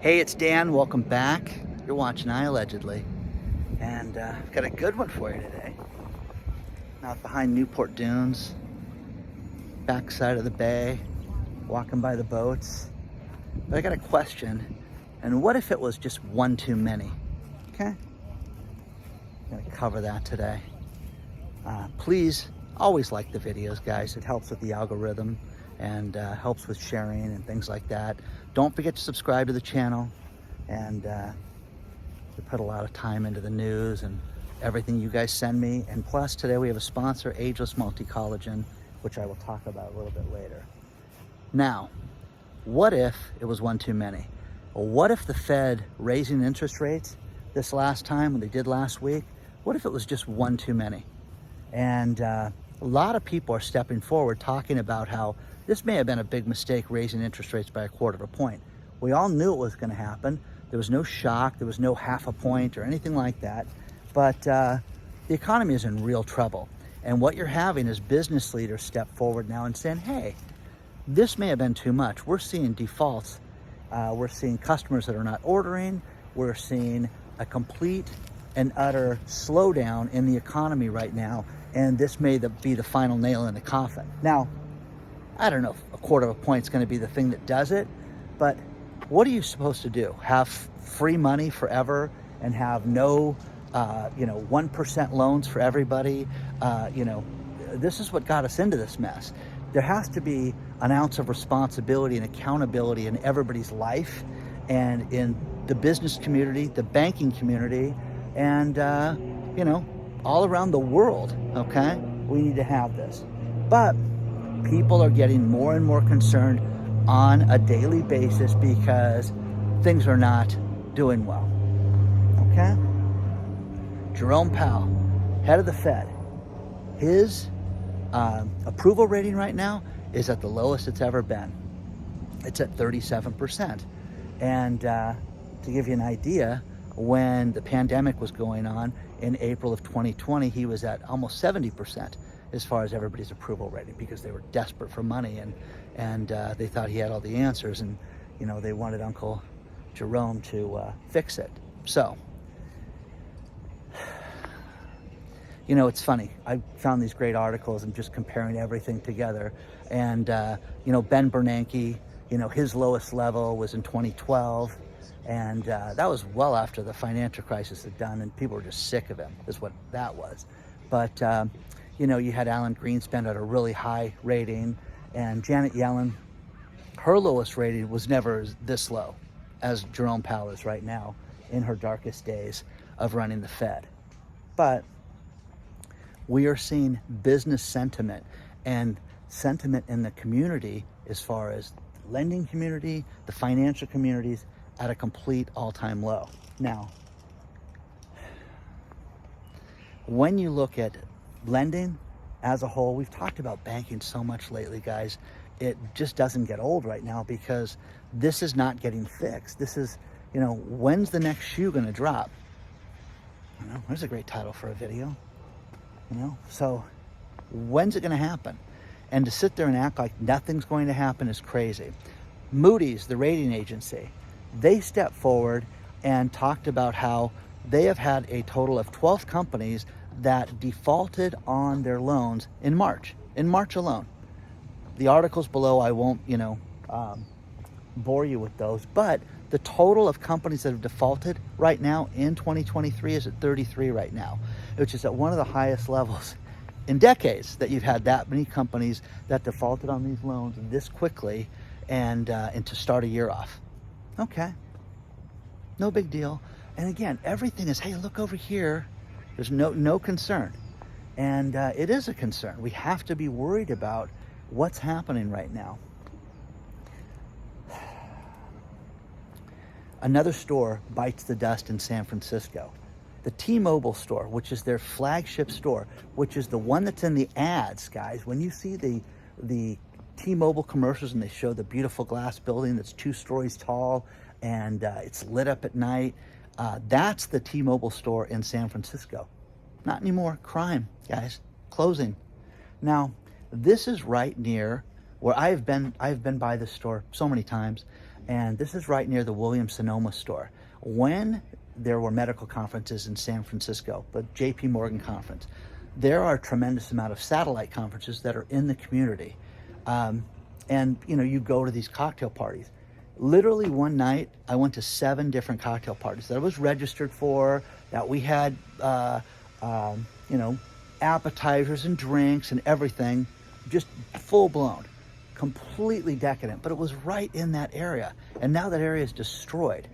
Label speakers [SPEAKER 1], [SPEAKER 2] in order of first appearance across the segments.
[SPEAKER 1] Hey, it's Dan. Welcome back. You're watching iAllegedly. And I've got a good one for you today. Out behind Newport Dunes, backside of the bay, walking by the boats. But I got a question. And what if it was just one too many? Okay? I'm going to cover that today. Please always like the videos, guys. It helps with the algorithm and helps with sharing and things like that. Don't forget to subscribe to the channel, and we put a lot of time into the news and everything you guys send me. And plus today we have a sponsor, Ageless Multi-Collagen, which I will talk about a little bit later. Now, what if it was one too many? Well, what if the Fed raising interest rates this last time, when they did last week, what if it was just one too many? And a lot of people are stepping forward talking about how this may have been a big mistake, raising interest rates by 1/4 point. We all knew it was going to happen. There was no shock. There was no 1/2 point or anything like that. But the economy is in real trouble. And what you're having is business leaders step forward now and saying, hey, this may have been too much. We're seeing defaults. We're seeing customers that are not ordering. We're seeing a complete and utter slowdown in the economy right now. And this may be the final nail in the coffin. Now, I don't know if 1/4 point is going to be the thing that does it, but what are you supposed to do? Have free money forever and have no, 1% loans for everybody? This is what got us into this mess. There has to be an ounce of responsibility and accountability in everybody's life and in the business community, the banking community, and, all around the world, okay? We need to have this. But people are getting more and more concerned on a daily basis because things are not doing well, okay? Jerome Powell, head of the Fed, his approval rating right now is at the lowest it's ever been. It's at 37%. And to give you an idea, when the pandemic was going on in April of 2020, he was at almost 70% as far as everybody's approval rating, because they were desperate for money and they thought he had all the answers, and they wanted Uncle Jerome to fix it. So, it's funny. I found these great articles and just comparing everything together. And Ben Bernanke, his lowest level was in 2012. And that was well after the financial crisis had done, and people were just sick of him, is what that was. But, you had Alan Greenspan at a really high rating, and Janet Yellen, her lowest rating was never this low as Jerome Powell is right now in her darkest days of running the Fed. But we are seeing business sentiment and sentiment in the community, as far as the lending community, the financial communities, at a complete all-time low. Now, when you look at lending as a whole, we've talked about banking so much lately, guys. It just doesn't get old right now, because this is not getting fixed. This is, when's the next shoe going to drop? There's a great title for a video. So when's it going to happen? And to sit there and act like nothing's going to happen is crazy. Moody's, the rating agency, they stepped forward and talked about how they have had a total of 12 companies that defaulted on their loans in March alone. The article's below. I won't, bore you with those, but the total of companies that have defaulted right now in 2023 is at 33 right now, which is at one of the highest levels in decades that you've had that many companies that defaulted on these loans this quickly and to start a year off. Okay, no big deal. And again, everything is, hey, look over here. There's no concern. And it is a concern. We have to be worried about what's happening right now. Another store bites the dust in San Francisco. The T-Mobile store, which is their flagship store, which is the one that's in the ads, guys. When you see the T-Mobile commercials and they show the beautiful glass building that's 2 stories tall and it's lit up at night, that's the T-Mobile store in San Francisco. Not anymore. Crime, guys. Closing. Now, this is right near where I've been by this store so many times, And this is right near the Williams-Sonoma store. When there were medical conferences in San Francisco, the JP Morgan conference, there are a tremendous amount of satellite conferences that are in the community. And you go to these cocktail parties. Literally one night, I went to 7 different cocktail parties that I was registered for, that we had, appetizers and drinks and everything, just full blown, completely decadent. But it was right in that area. And now that area is destroyed.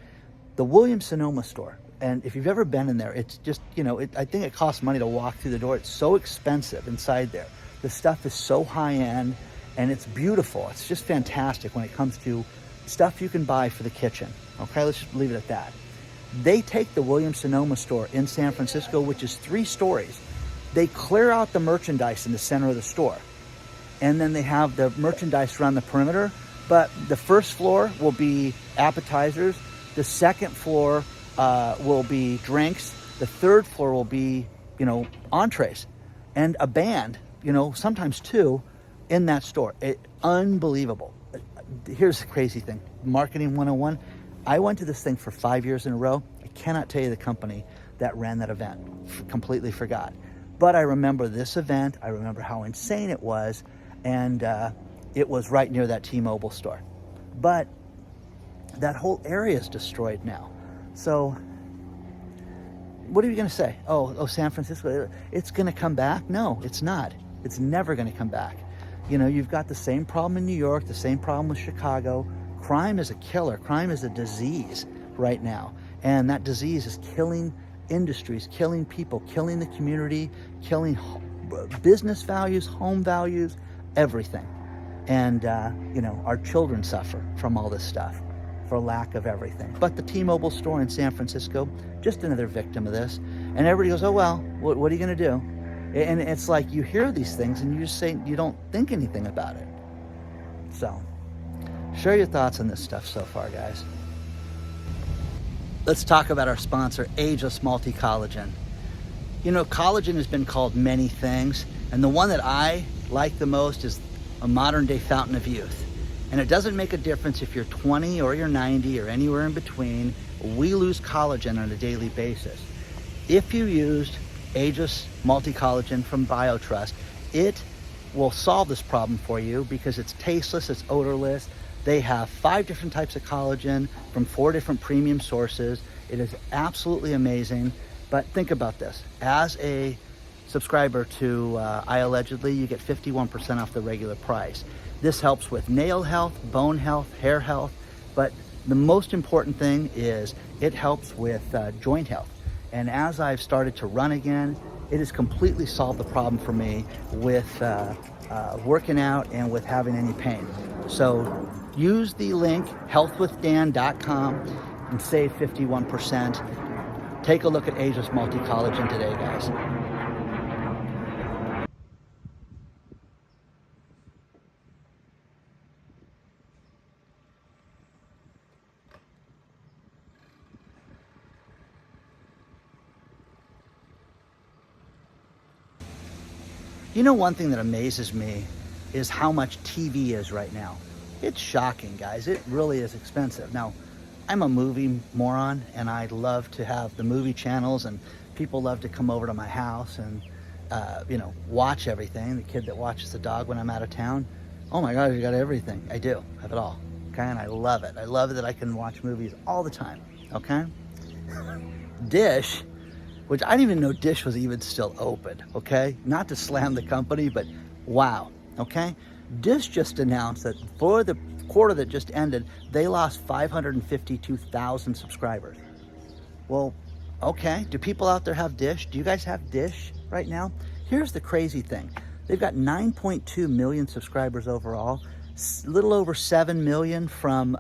[SPEAKER 1] The Williams-Sonoma store, and if you've ever been in there, it's just, I think it costs money to walk through the door. It's so expensive inside there. The stuff is so high end, and it's beautiful. It's just fantastic when it comes to stuff you can buy for the kitchen. Okay, let's just leave it at that. They take the Williams-Sonoma store in San Francisco, which is 3 stories. They clear out the merchandise in the center of the store. And then they have the merchandise around the perimeter. But the first floor will be appetizers. The second floor will be drinks. The third floor will be, entrees. And a band, sometimes 2, in that store. Unbelievable. Here's the crazy thing. Marketing 101. I went to this thing for 5 years in a row. I cannot tell you the company that ran that event. Completely forgot. But I remember this event. I remember how insane it was. And it was right near that T-Mobile store. But that whole area is destroyed now. So what are you going to say? Oh, San Francisco, it's going to come back? No, it's not. It's never going to come back. You've got the same problem in New York, the same problem with Chicago. Crime is a killer. Crime is a disease right now. And that disease is killing industries, killing people, killing the community, killing business values, home values, everything. And, our children suffer from all this stuff for lack of everything. But the T-Mobile store in San Francisco, just another victim of this. And everybody goes, oh, well, what are you going to do? And it's like you hear these things and you just say, you don't think anything about it. So, share your thoughts on this stuff so far, guys. Let's talk about our sponsor, Ageless Multi-Collagen. Collagen has been called many things, and the one that I like the most is a modern-day fountain of youth. And it doesn't make a difference if you're 20 or you're 90 or anywhere in between. We lose collagen on a daily basis. If you used Ageless Multi-Collagen from BioTrust, it will solve this problem for you because it's tasteless, it's odorless. They have 5 different types of collagen from 4 different premium sources. It is absolutely amazing. But think about this. As a subscriber to iAllegedly, you get 51% off the regular price. This helps with nail health, bone health, hair health, but the most important thing is it helps with joint health. And as I've started to run again, it has completely solved the problem for me with working out and with having any pain. So use the link healthwithdan.com and save 51%. Take a look at Ageless Multi-Collagen today, guys. One thing that amazes me is how much TV is right now. It's shocking, guys. It really is expensive. Now, I'm a movie moron, and I love to have the movie channels, and people love to come over to my house and, watch everything. The kid that watches the dog when I'm out of town, oh my God, you got everything. I do. I have it all. Okay, and I love it. I love it that I can watch movies all the time. Okay? Dish, which I didn't even know Dish was even still open, okay? Not to slam the company, but wow, okay? Dish just announced that for the quarter that just ended, they lost 552,000 subscribers. Well, okay, do people out there have Dish? Do you guys have Dish right now? Here's the crazy thing. They've got 9.2 million subscribers overall, a little over 7 million from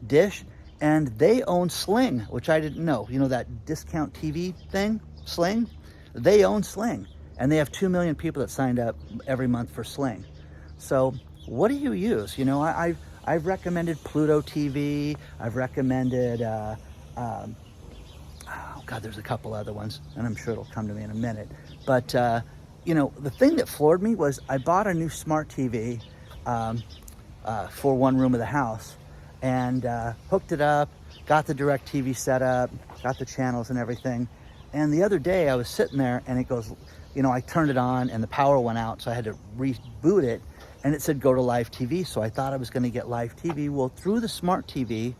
[SPEAKER 1] Dish. And they own Sling, which I didn't know. That discount TV thing, Sling? They own Sling. And they have 2 million people that signed up every month for Sling. So what do you use? I've recommended Pluto TV. I've recommended, there's a couple other ones, and I'm sure it'll come to me in a minute. But, the thing that floored me was I bought a new smart TV for one room of the house. and hooked it up, got the DirecTV set up, got the channels and everything. And the other day I was sitting there and it goes, I turned it on and the power went out, so I had to reboot it, and it said go to live TV. So I thought I was going to get live TV. Well, through the smart TV,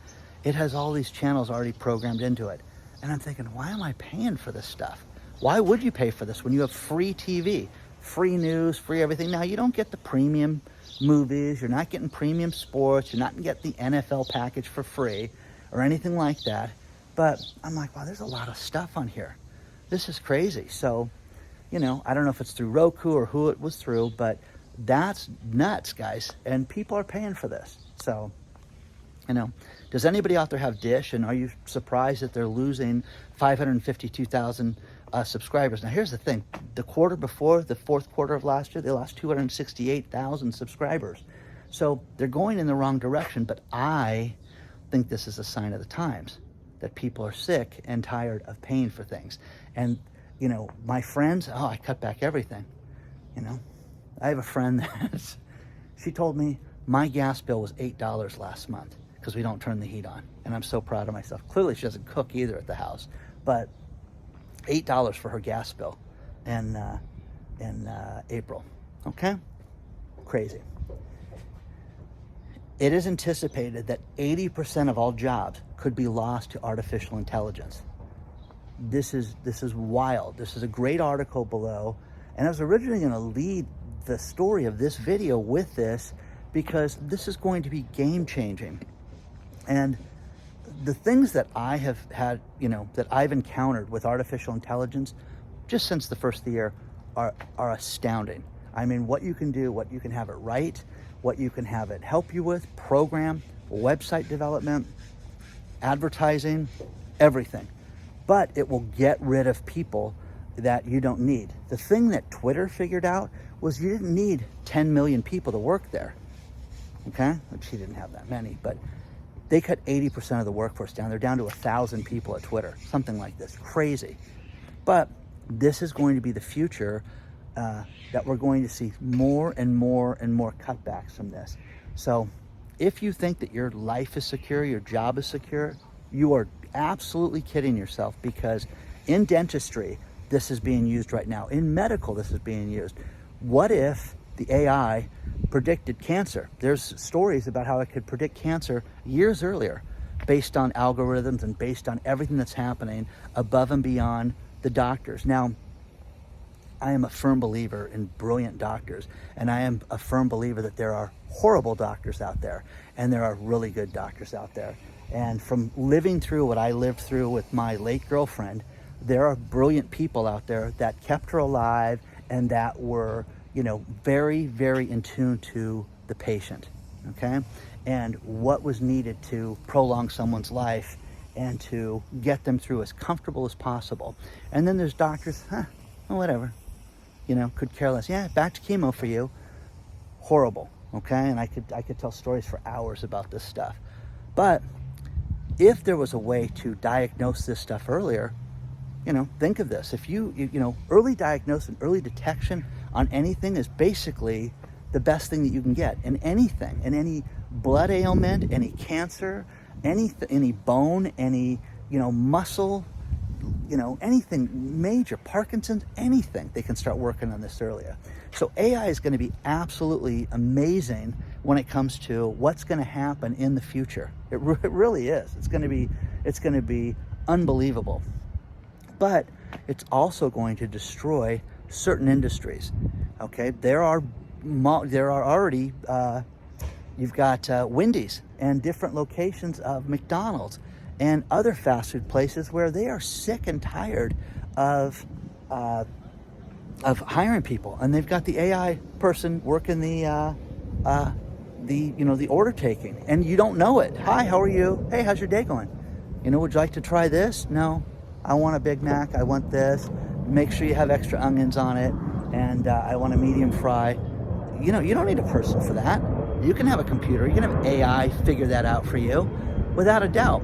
[SPEAKER 1] it has all these channels already programmed into it. And I'm thinking, why am I paying for this stuff? Why would you pay for this when you have free TV, free news, free everything? Now, you don't get the premium movies, you're not getting premium sports, you're not getting the NFL package for free or anything like that. But I'm like, wow, there's a lot of stuff on here. This is crazy. So, I don't know if it's through Roku or who it was through, but that's nuts, guys. And people are paying for this. So, does anybody out there have Dish? And are you surprised that they're losing 552,000 subscribers? Now, here's the thing. The quarter before, the fourth quarter of last year, they lost 268,000 subscribers. So they're going in the wrong direction. But I think this is a sign of the times, that people are sick and tired of paying for things. And, my friends, I cut back everything. I have a friend that she told me my gas bill was $8 last month because we don't turn the heat on. And I'm so proud of myself. Clearly she doesn't cook either at the house, but $8 for her gas bill in April. Okay? Crazy. It is anticipated that 80% of all jobs could be lost to artificial intelligence. This is wild. This is a great article below. And I was originally going to lead the story of this video with this because this is going to be game changing. And the things that I have had, that I've encountered with artificial intelligence just since the first of the year are astounding. I mean, what you can do, what you can have it write, what you can have it help you with, program, website development, advertising, everything. But it will get rid of people that you don't need. The thing that Twitter figured out was you didn't need 10 million people to work there. Okay? She didn't have that many, but they cut 80% of the workforce down. They're down to 1,000 people at Twitter, something like this. Crazy. But this is going to be the future, that we're going to see more and more and more cutbacks from this. So if you think that your life is secure, your job is secure, you are absolutely kidding yourself, because in dentistry, this is being used right now. In medical, this is being used. What if the AI predicted cancer? There's stories about how it could predict cancer years earlier based on algorithms and based on everything that's happening above and beyond the doctors. Now, I am a firm believer in brilliant doctors, and I am a firm believer that there are horrible doctors out there and there are really good doctors out there. And from living through what I lived through with my late girlfriend, there are brilliant people out there that kept her alive and that were, very, very in tune to the patient, okay? And what was needed to prolong someone's life and to get them through as comfortable as possible. And then there's doctors, whatever, could care less. Yeah, back to chemo for you. Horrible, okay? And I could tell stories for hours about this stuff. But if there was a way to diagnose this stuff earlier, think of this. If early diagnosis and early detection on anything is basically the best thing that you can get in anything, in any blood ailment, any cancer, any bone, any, muscle, anything major, Parkinson's, anything, they can start working on this earlier. So AI is going to be absolutely amazing when it comes to what's going to happen in the future. It really is. It's going to be unbelievable. But it's also going to destroy certain industries. Okay, there are already you've got Wendy's and different locations of McDonald's and other fast food places where they are sick and tired of hiring people, and they've got the AI person working the order taking, and you don't know it. Hi, how are you? Hey, how's your day going? Would you like to try this? No, I want a Big Mac. I want this. Make sure you have extra onions on it, and I want a medium fry. You don't need a person for that. You can have a computer. You can have AI figure that out for you, without a doubt.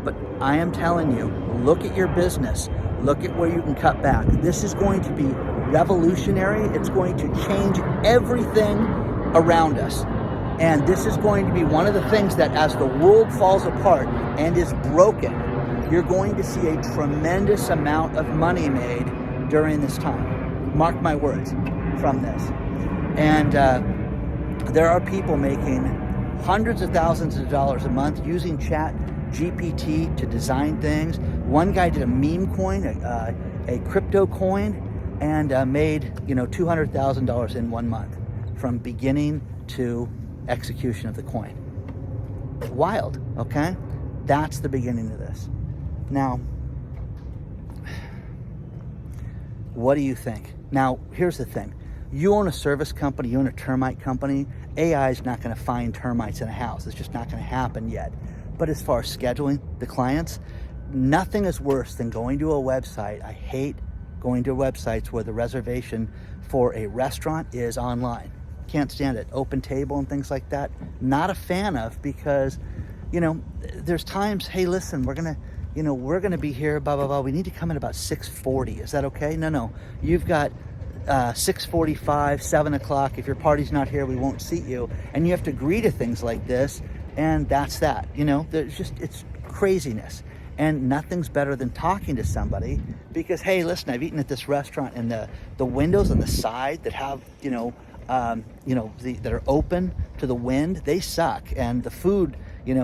[SPEAKER 1] But I am telling you, look at your business. Look at where you can cut back. This is going to be revolutionary. It's going to change everything around us. And this is going to be one of the things that as the world falls apart and is broken, you're going to see a tremendous amount of money made during this time. Mark my words from this. And there are people making hundreds of thousands of dollars a month using Chat GPT to design things. One guy did a meme coin, a crypto coin, and made $200,000 in 1 month from beginning to execution of the coin. Wild, okay? That's the beginning of this. Now, what do you think? Now, here's the thing. You own a service company, you own a termite company, AI is not going to find termites in a house. It's just not going to happen yet. But as far as scheduling the clients, nothing is worse than going to a website. I hate going to websites where the reservation for a restaurant is online. Can't stand it. Open Table and things like that. Not a fan of, because, there's times, hey, listen, we're going to be here, blah, blah, blah. We need to come in about 6:40. Is that okay? No. You've got 6:45, 7 o'clock. If your party's not here, we won't seat you. And you have to agree to things like this. And that's that. It's craziness. And nothing's better than talking to somebody, because, hey, listen, I've eaten at this restaurant, and the windows on the side that have, that are open to the wind, they suck. And the food, you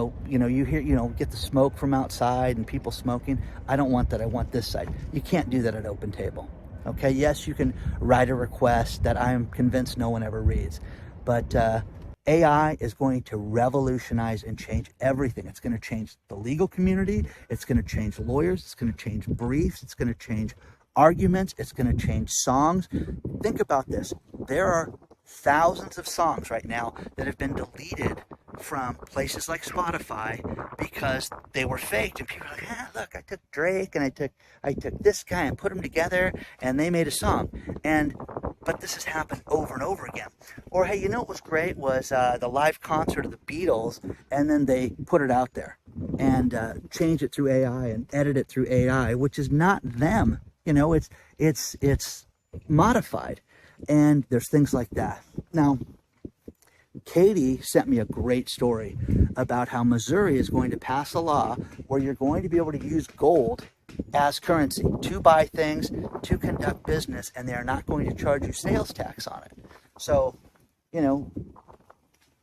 [SPEAKER 1] hear, get the smoke from outside and people smoking. I don't want that. I want this side. You can't do that at Open Table. Okay. Yes, you can write a request that I'm convinced no one ever reads, but AI is going to revolutionize and change everything. It's going to change the legal community. It's going to change lawyers. It's going to change briefs. It's going to change arguments. It's going to change songs. Think about this. There are thousands of songs right now that have been deleted from places like Spotify because they were faked, and people are like, look, I took Drake and I took this guy and put them together and they made a song. But this has happened over and over again. Or, hey, what was great was the live concert of the Beatles, and then they put it out there and change it through AI and edit it through AI, which is not them. It's modified. And there's things like that. Now, Katie sent me a great story about how Missouri is going to pass a law where you're going to be able to use gold as currency to buy things, to conduct business, and they're not going to charge you sales tax on it. So,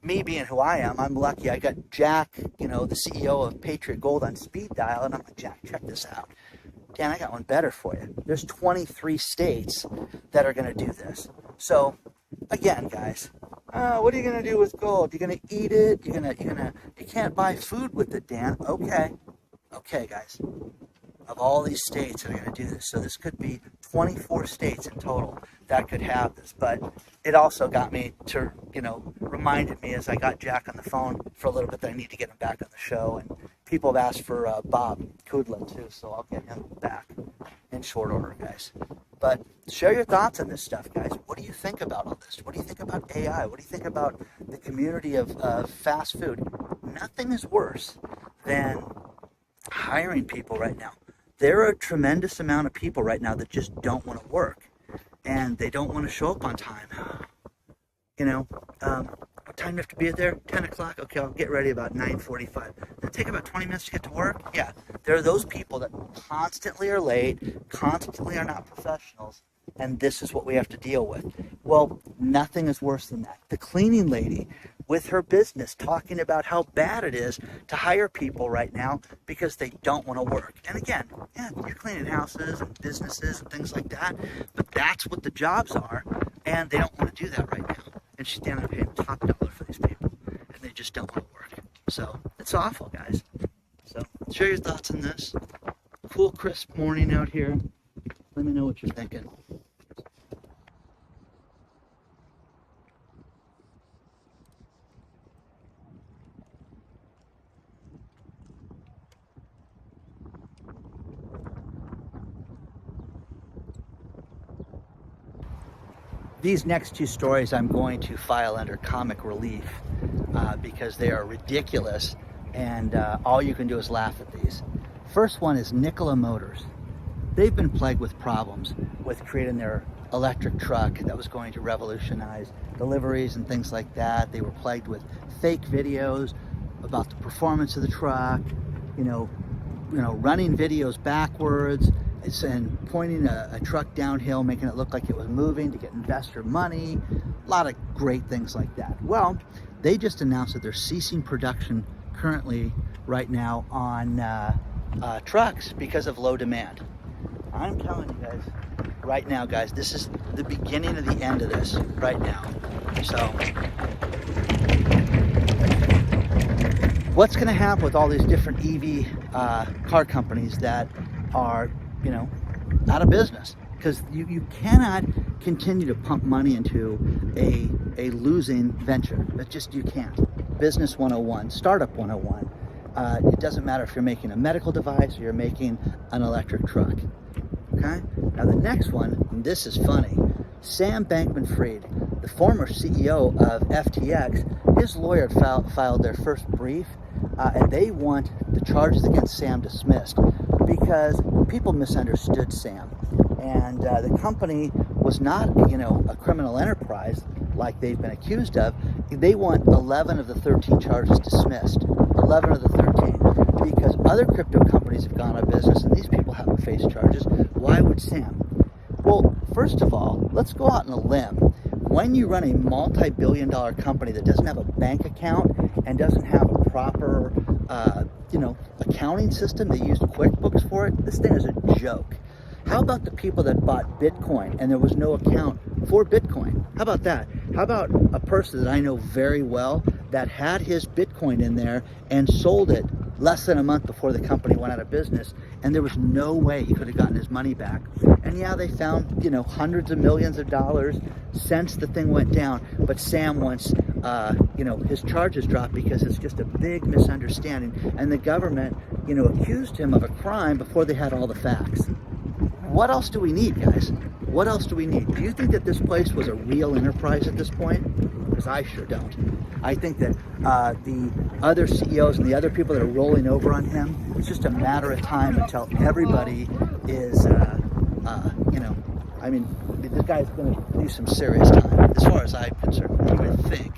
[SPEAKER 1] me being who I am, I'm lucky. I got Jack, the CEO of Patriot Gold, on speed dial, and I'm like, Jack, check this out. Dan, I got one better for you. There's 23 states that are going to do this. So, again, guys, what are you going to do with gold? You're going to eat it? You can't buy food with it, Dan. Okay, guys. Of all these states that are going to do this, so this could be 24 states in total that could have this. But it also got me to, reminded me as I got Jack on the phone for a little bit that I need to get him back on the show. And people have asked for Bob Kudla too, so I'll get him back in short order, guys. But share your thoughts on this stuff, guys. What do you think about all this? What do you think about AI? What do you think about the community of fast food? Nothing is worse than hiring people right now. There are a tremendous amount of people right now that just don't want to work, and they don't want to show up on time. What time do you have to be there? 10 o'clock? Okay, I'll get ready about 9:45. It'll take about 20 minutes to get to work? Yeah. There are those people that constantly are late, constantly are not professionals, and this is what we have to deal with. Well, nothing is worse than that. The cleaning lady with her business talking about how bad it is to hire people right now because they don't want to work. And again, yeah, you're cleaning houses and businesses and things like that, but that's what the jobs are, and they don't want to do that right now. And she's down there paying top dollar for these people, and they just don't want to work. So it's awful, guys. So share your thoughts on this. Cool, crisp morning out here. Let me know what you're thinking. These next two stories I'm going to file under comic relief because they are ridiculous, and all you can do is laugh at these. First one is Nikola Motors. They've been plagued with problems with creating their electric truck that was going to revolutionize deliveries and things like that. They were plagued with fake videos about the performance of the truck, running videos backwards and pointing a truck downhill, making it look like it was moving to get investor money, a lot of great things like that. Well, they just announced that they're ceasing production currently right now on trucks because of low demand. I'm telling you guys right now, guys, this is the beginning of the end of this right now. So what's going to happen with all these different EV car companies that are, out of business? Because you cannot continue to pump money into a losing venture. You can't. Business 101, startup 101. It doesn't matter if you're making a medical device or you're making an electric truck. Okay? Now the next one, and this is funny. Sam Bankman-Fried, the former CEO of FTX, his lawyer filed their first brief, and they want the charges against Sam dismissed because people misunderstood Sam. And the company was not, a criminal enterprise like they've been accused of. They want 11 of the 13 charges dismissed. 11 of the 13. Because other crypto companies have gone out of business and these people haven't faced charges. Why would Sam? Well, first of all, let's go out on a limb. When you run a multi-billion-dollar company that doesn't have a bank account and doesn't have a proper, accounting system, they use QuickBooks for it, this thing is a joke. How about the people that bought Bitcoin and there was no account for Bitcoin? How about that? How about a person that I know very well that had his Bitcoin in there and sold it less than a month before the company went out of business, and there was no way he could have gotten his money back. And yeah, they found, hundreds of millions of dollars since the thing went down, but Sam wants, his charges dropped because it's just a big misunderstanding, and the government, accused him of a crime before they had all the facts. What else do we need, guys? What else do we need? Do you think that this place was a real enterprise at this point? Because I sure don't. I think that the other CEOs and the other people that are rolling over on him, it's just a matter of time until everybody is, this guy's going to do some serious time, as far as I'm concerned, I would think.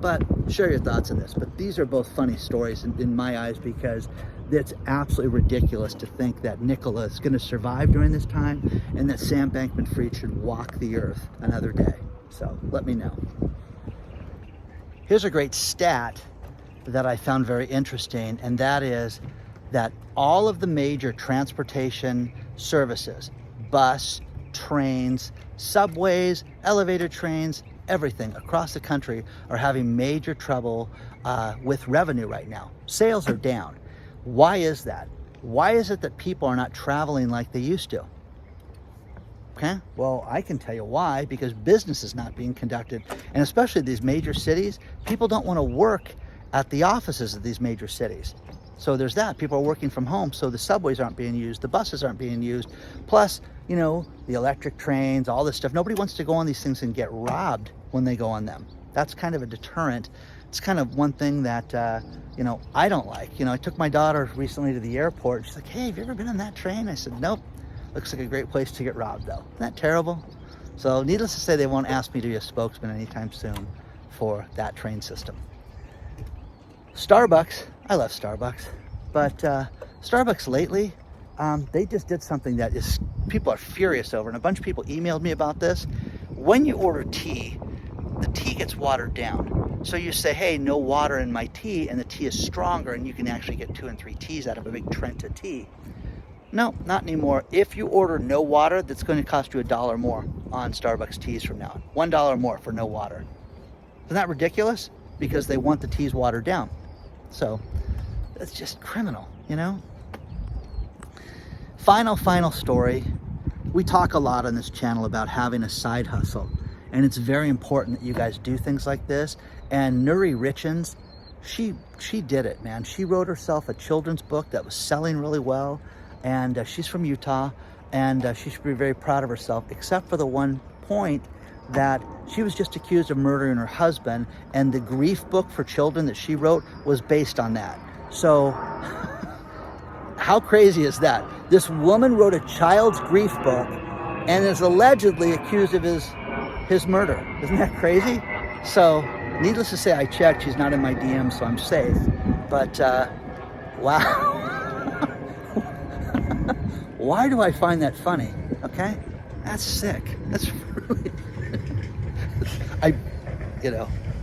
[SPEAKER 1] But share your thoughts on this. But these are both funny stories in my eyes, because it's absolutely ridiculous to think that Nikola is going to survive during this time and that Sam Bankman-Fried should walk the earth another day. So let me know. Here's a great stat that I found very interesting, and that is that all of the major transportation services, bus, trains, subways, elevator trains, everything across the country are having major trouble with revenue right now. Sales are down. Why is that? Why is it that people are not traveling like they used to? Okay, well, I can tell you why, because business is not being conducted. And especially these major cities, people don't want to work at the offices of these major cities. So there's that. People are working from home, so the subways aren't being used, the buses aren't being used. Plus, the electric trains, all this stuff. Nobody wants to go on these things and get robbed when they go on them. That's kind of a deterrent. It's kind of one thing that, I don't like. I took my daughter recently to the airport. She's like, hey, have you ever been on that train? I said, nope. Looks like a great place to get robbed, though. Isn't that terrible? So needless to say, they won't ask me to be a spokesman anytime soon for that train system. Starbucks, I love Starbucks, but Starbucks lately, they just did something that people are furious over, and a bunch of people emailed me about this. When you order tea, the tea gets watered down. So you say, hey, no water in my tea, and the tea is stronger, and you can actually get 2 and 3 teas out of a big Trenta tea. No, not anymore. If you order no water, that's going to cost you $1 more on Starbucks teas from now on. $1 more for no water. Isn't that ridiculous? Because they want the teas watered down. So it's just criminal, Final story. We talk a lot on this channel about having a side hustle, and it's very important that you guys do things like this. And Nuri Richens, she did it, man. She wrote herself a children's book that was selling really well. And she's from Utah, and she should be very proud of herself, except for the one point that she was just accused of murdering her husband, and the grief book for children that she wrote was based on that. So how crazy is that? This woman wrote a child's grief book and is allegedly accused of his murder. Isn't that crazy? So, needless to say, I checked. She's not in my DM, so I'm safe. But, wow. Why do I find that funny? Okay? That's sick. That's really...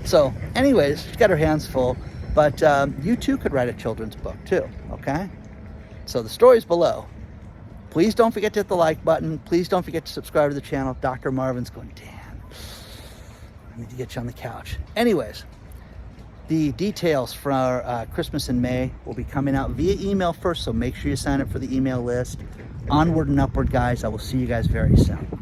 [SPEAKER 1] So, anyways, she's got her hands full. But you too could write a children's book too, okay? So the story's below. Please don't forget to hit the like button. Please don't forget to subscribe to the channel. Dr. Marvin's going, damn, I need to get you on the couch. Anyways, the details for Christmas in May will be coming out via email first, so make sure you sign up for the email list. Onward and upward, guys. I will see you guys very soon.